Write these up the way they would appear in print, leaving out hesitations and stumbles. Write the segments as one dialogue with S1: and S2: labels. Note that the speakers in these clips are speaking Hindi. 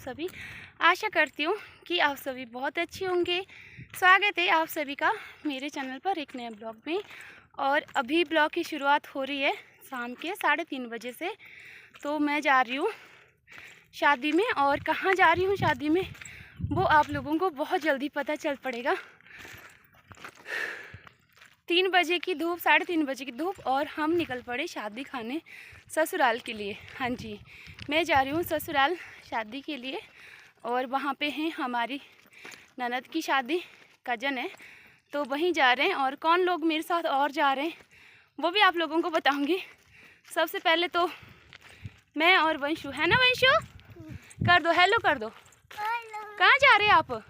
S1: सभी। आशा करती हूँ कि आप सभी बहुत अच्छे होंगे। स्वागत है आप सभी का मेरे चैनल पर एक नए ब्लॉग में। और अभी ब्लॉग की शुरुआत हो रही है शाम के 3:30 बजे से। तो मैं जा रही हूँ शादी में, और कहाँ जा रही हूँ शादी में वो आप लोगों को बहुत जल्दी पता चल पड़ेगा। 3 बजे की धूप, 3:30 बजे की धूप, और हम निकल पड़े शादी खाने ससुराल के लिए। हाँ जी, मैं जा रही हूँ ससुराल शादी के लिए, और वहाँ पे हैं हमारी ननद की शादी, कज़न है, तो वहीं जा रहे हैं। और कौन लोग मेरे साथ और जा रहे हैं वो भी आप लोगों को बताऊँगी। सबसे पहले तो मैं और वंशु, है ना वंशु? कर दो हेलो, कर दो। कहाँ जा रहे हैं आप?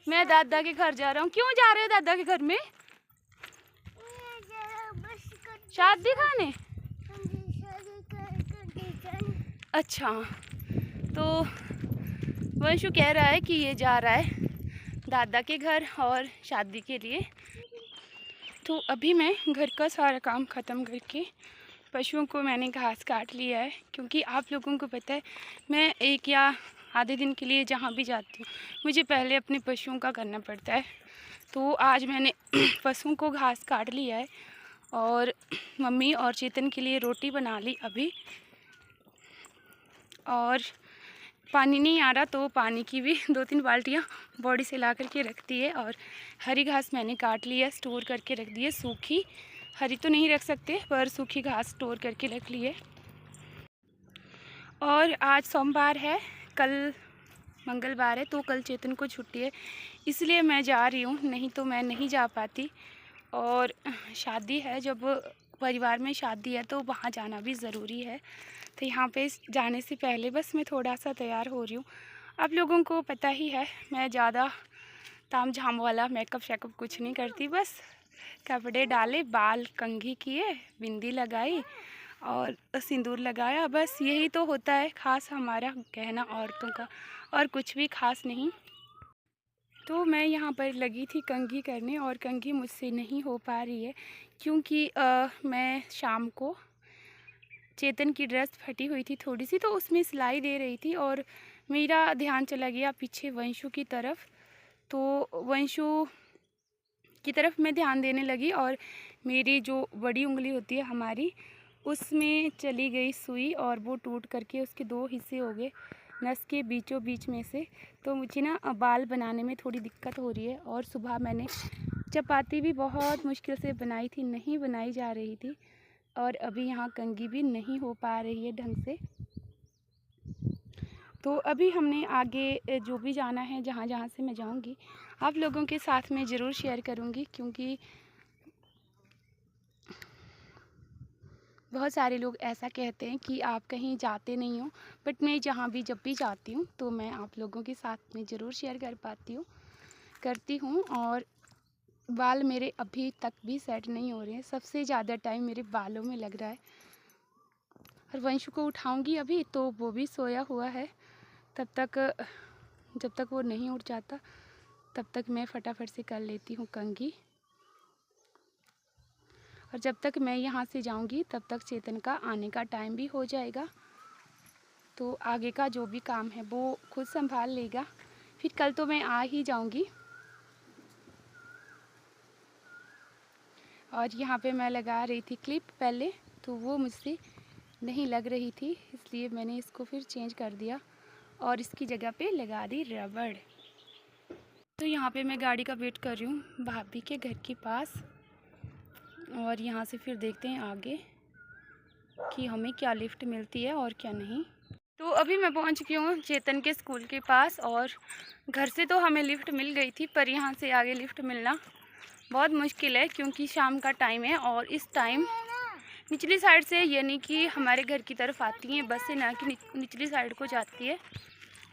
S1: मैं दादा के घर जा रहा हूँ। क्यों जा रहे हो दादा के घर में? शादी खाने। अच्छा, तो वंशु कह रहा है कि ये जा रहा है दादा के घर और शादी के लिए। तो अभी मैं घर का सारा काम ख़त्म करके पशुओं को मैंने घास काट लिया है, क्योंकि आप लोगों को पता है मैं एक या आधे दिन के लिए जहाँ भी जाती हूँ मुझे पहले अपने पशुओं का करना पड़ता है। तो आज मैंने पशुओं को घास काट लिया है, और मम्मी और चेतन के लिए रोटी बना ली अभी। और पानी नहीं आ रहा तो पानी की भी 2-3 बाल्टियाँ बॉडी से ला करके रखती है। और हरी घास मैंने काट ली है, स्टोर करके रख दी है। सूखी हरी तो नहीं रख सकते, पर सूखी घास स्टोर करके रख ली है। और आज सोमवार है, कल मंगलवार है, तो कल चेतन को छुट्टी है, इसलिए मैं जा रही हूँ, नहीं तो मैं नहीं जा पाती। और शादी है, जब परिवार में शादी है तो वहाँ जाना भी ज़रूरी है। तो यहाँ पे जाने से पहले बस मैं थोड़ा सा तैयार हो रही हूँ। आप लोगों को पता ही है मैं ज़्यादा ताम झाम वाला मेकअप शेकअप कुछ नहीं करती। बस कपड़े डाले, बाल कंघी किए, बिंदी लगाई और सिंदूर लगाया, बस यही तो होता है ख़ास हमारा गहना औरतों का, और कुछ भी ख़ास नहीं। तो मैं यहाँ पर लगी थी कंघी करने, और कंघी मुझसे नहीं हो पा रही है, क्योंकि मैं शाम को चेतन की ड्रेस फटी हुई थी थोड़ी सी, तो उसमें सिलाई दे रही थी, और मेरा ध्यान चला गया पीछे वंशु की तरफ। तो वंशु की तरफ मैं ध्यान देने लगी, और मेरी जो बड़ी उंगली होती है हमारी, उसमें चली गई सुई, और वो टूट करके उसके 2 हिस्से हो गए नस के बीचों बीच में से। तो मुझे ना बाल बनाने में थोड़ी दिक्कत हो रही है। और सुबह मैंने चपाती भी बहुत मुश्किल से बनाई थी, नहीं बनाई जा रही थी, और अभी यहाँ कंघी भी नहीं हो पा रही है ढंग से। तो अभी हमने आगे जो भी जाना है, जहाँ जहाँ से मैं जाऊँगी आप लोगों के साथ में ज़रूर शेयर करूँगी, क्योंकि बहुत सारे लोग ऐसा कहते हैं कि आप कहीं जाते नहीं हो, बट मैं जहाँ भी जब भी जाती हूँ तो मैं आप लोगों के साथ में ज़रूर शेयर करती हूँ। और बाल मेरे अभी तक भी सेट नहीं हो रहे हैं, सबसे ज़्यादा टाइम मेरे बालों में लग रहा है। और वंशु को उठाऊँगी अभी, तो वो भी सोया हुआ है, तब तक जब तक वो नहीं उठ जाता तब तक मैं फटाफट से कर लेती हूँ कंघी। और जब तक मैं यहाँ से जाऊँगी तब तक चेतन का आने का टाइम भी हो जाएगा, तो आगे का जो भी काम है वो खुद संभाल लेगा। फिर कल तो मैं आ ही जाऊँगी। और यहाँ पे मैं लगा रही थी क्लिप पहले, तो वो मुझसे नहीं लग रही थी, इसलिए मैंने इसको फिर चेंज कर दिया और इसकी जगह पे लगा दी रबड़। तो यहाँ पे मैं गाड़ी का वेट कर रही हूँ भाभी के घर के पास, और यहाँ से फिर देखते हैं आगे कि हमें क्या लिफ्ट मिलती है और क्या नहीं। तो अभी मैं पहुँच चुकी हूँ चेतन के स्कूल के पास, और घर से तो हमें लिफ्ट मिल गई थी, पर यहाँ से आगे लिफ्ट मिलना बहुत मुश्किल है, क्योंकि शाम का टाइम है, और इस टाइम निचली साइड से, यानी कि हमारे घर की तरफ आती हैं बसें, ना कि निचली साइड को जाती है।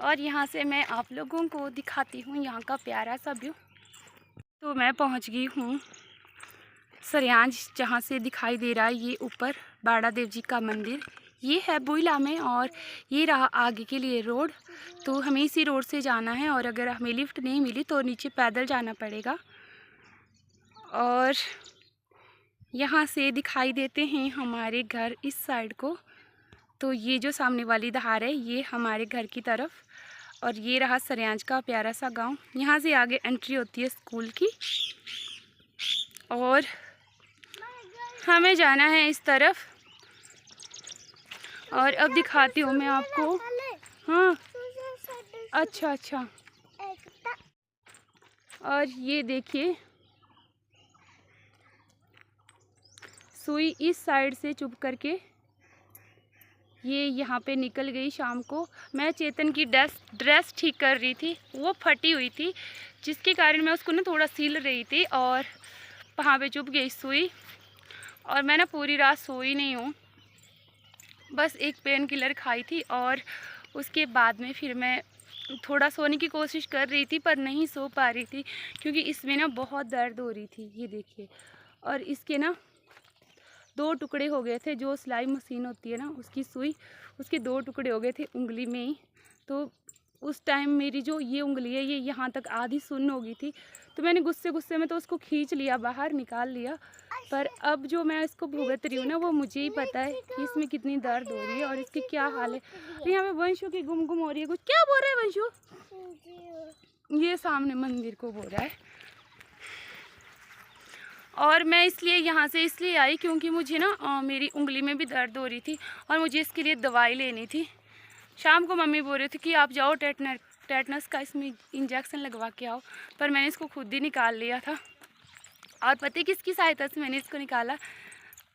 S1: और यहाँ से मैं आप लोगों को दिखाती हूँ यहाँ का प्यारा सा व्यू। तो मैं पहुँच गई हूँ सरयांज, जहाँ से दिखाई दे रहा है ये ऊपर बाड़ा देव जी का मंदिर, ये है बुइला में, और ये रहा आगे के लिए रोड। तो हमें इसी रोड से जाना है, और अगर हमें लिफ्ट नहीं मिली तो नीचे पैदल जाना पड़ेगा। और यहाँ से दिखाई देते हैं हमारे घर इस साइड को, तो ये जो सामने वाली धार है ये हमारे घर की तरफ, और ये रहा सरियांज का प्यारा सा गांव। यहाँ से आगे एंट्री होती है स्कूल की, और हमें जाना है इस तरफ। और अब दिखाती हूँ मैं आपको। हाँ, अच्छा अच्छा। और ये देखिए, सुई इस साइड से चुप करके ये यहाँ पे निकल गई शाम को। मैं चेतन की ड्रेस ठीक कर रही थी, वो फटी हुई थी, जिसके कारण मैं उसको ना थोड़ा सील रही थी, और वहाँ पे चुप गई सुई। और मैं ना पूरी रात सोई नहीं हूँ, बस एक पेन किलर खाई थी, और उसके बाद में फिर मैं थोड़ा सोने की कोशिश कर रही थी पर नहीं सो पा रही थी, क्योंकि इसमें ना बहुत दर्द हो रही थी। ये देखिए, और इसके ना 2 टुकड़े हो गए थे। जो सिलाई मशीन होती है ना उसकी सुई, उसके 2 टुकड़े हो गए थे उंगली में ही। तो उस टाइम मेरी जो ये उंगली है ये यहाँ तक आधी सुन्न हो गई थी, तो मैंने गुस्से में तो उसको खींच लिया, बाहर निकाल लिया। पर अब जो मैं इसको भुगत रही हूँ ना, वो मुझे ही पता है कि इसमें कितनी दर्द हो रही है और इसकी क्या हाल है। यहाँ पे वंशु की गुम हो रही है। कुछ क्या बोल रहा है वंशु? ये सामने मंदिर को बोल रहा है। और मैं इसलिए यहाँ से इसलिए आई क्योंकि मुझे ना मेरी उंगली में भी दर्द हो रही थी, और मुझे इसके लिए दवाई लेनी थी। शाम को मम्मी बोल रही थी कि आप जाओ टेटनस का इसमें इंजेक्शन लगवा के आओ, पर मैंने इसको खुद ही निकाल लिया था। और पता है किसकी सहायता से मैंने इसको निकाला?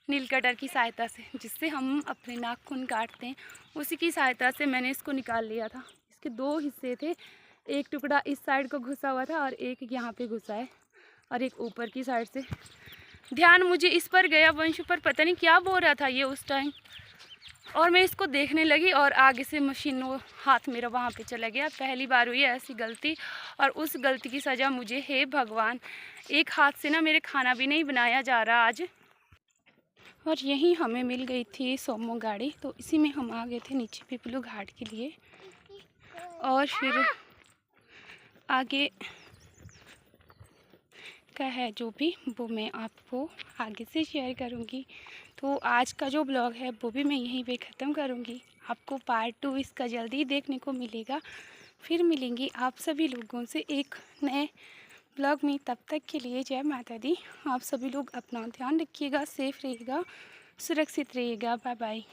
S1: नील कटर की सहायता से, जिससे हम अपने नाखून काटते हैं, उसी की सहायता से मैंने इसको निकाल लिया था। इसके 2 हिस्से थे, एक टुकड़ा इस साइड को घुसा हुआ था और एक यहाँ पे घुसा है, और एक ऊपर की साइड से। ध्यान मुझे इस पर गया, वंशु पर पता नहीं क्या बोल रहा था ये उस टाइम, और मैं इसको देखने लगी और आगे से मशीन वो हाथ मेरा वहाँ पे चला गया। पहली बार हुई ऐसी गलती, और उस गलती की सज़ा मुझे, हे भगवान। एक हाथ से ना मेरे खाना भी नहीं बनाया जा रहा आज। और यहीं हमें मिल गई थी सोमो गाड़ी, तो इसी में हम आ गए थे नीचे पिपलू घाट के लिए। और फिर आगे का है जो भी, वो मैं आपको आगे से शेयर करूँगी। तो आज का जो ब्लॉग है वो भी मैं यहीं पे ख़त्म करूँगी। आपको पार्ट 2 इसका जल्दी ही देखने को मिलेगा। फिर मिलेंगी आप सभी लोगों से एक नए ब्लॉग में। तब तक के लिए जय माता दी। आप सभी लोग अपना ध्यान रखिएगा, सेफ रहिएगा, सुरक्षित रहिएगा। Bye bye.